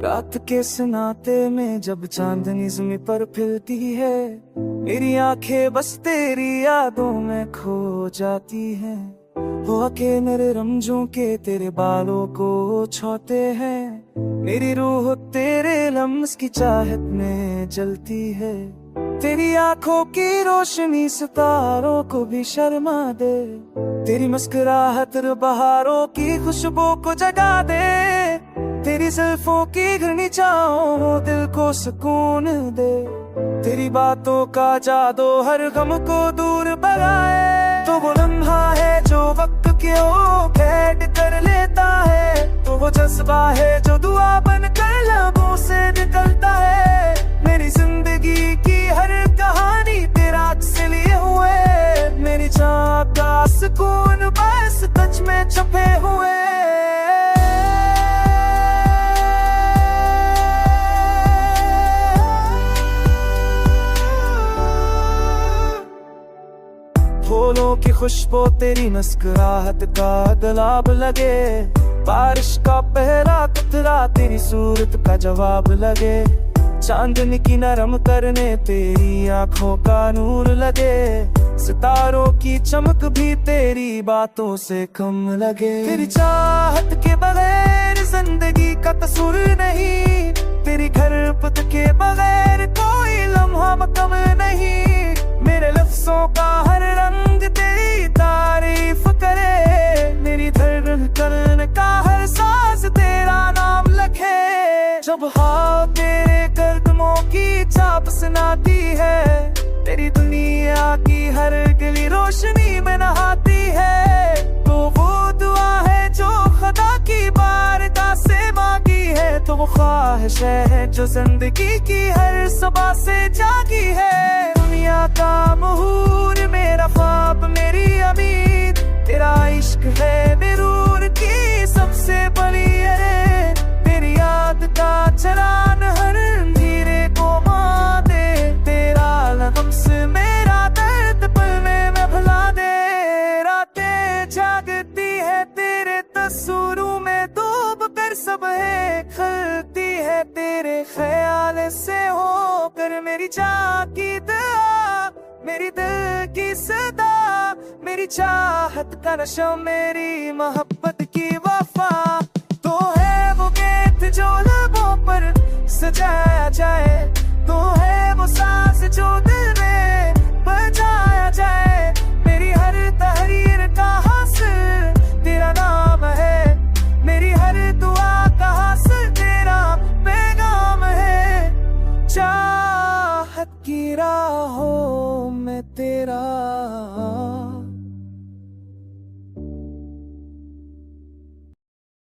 रात के सन्नाटे में जब चांदनी ज़मीं पर फिरती है, मेरी आंखें बस तेरी यादों में खो जाती हैं। वो आके मेरे रमजों के तेरे बालों को छूते हैं, मेरी रूह तेरे लम्स की चाहत में जलती है। तेरी आंखों की रोशनी सितारों को भी शर्मा दे, तेरी मुस्कुराहट बहारों की खुशबू को जगा दे। तेरी जुल्फों की घनी छाँव दिल को सुकून दे, तेरी बातों का जादू हर गम को दूर भगाए। तो वो लम्हा है जो वक्त क्यों कैद कर लेता है, तो वो जज्बा है जो दुआ बन कर लबों से निकलता है। मेरी जिंदगी की हर कहानी तेरा अक्स लिए हुए, मेरी चाह का सुकून बस टच में छुपे हुए। फूलों की खुशबू तेरी मुस्कुराहट का गुलाब लगे, बारिश का पहला कतरा तेरी सूरत का जवाब लगे। चांदनी की नरम करने तेरी आंखों का नूर लगे, सितारों की चमक भी तेरी बातों से कम लगे। तेरी चाहत के बगैर जिंदगी का तस्वीर नहीं, तेरी खरपत के बगैर कोई लम्हा मुकम्मल नहीं। मेरे लफ्जों का हर रंग तेरी तारीफ करे, मेरी धड़कन का हर सांस तेरा नाम लिखे। जब हाँ तेरे कदमों की छाप सुनाती है, तेरी दुनिया की हर गली रोशनी में नहाती है। तो वो दुआ है जो खुदा की बारगाह से मांगी है, तो वो ख्वाहिश है जो जिंदगी की हर सुबह से जागी है। दुनिया का मुहूर मेरा ख्वाब मेरी उम्मीद, तेरा इश्क है निरूर की सबसे बड़ी है। तेरी याद का चरान हर अंधेरे को मार दे, तेरा लम्स मेरा दर्द पल में भुला दे। रातें जागती है तेरे तस्वीरों में डूब कर, सब है खलती है तेरे ख्याल से होकर। मेरी चाह की दुआ, मेरी दिल की सदा, मेरी चाहत का नशा, मेरी मोहब्बत की वफा। तो है वो गीत जो लबों पर सजाया जाए, तो है वो सांस जो दिल में बजाया जाए। मेरी हर तहरीर का हासिल तेरा नाम है, मेरी हर दुआ का हासिल तेरा पैगाम है। चाहत की राहों में तेरा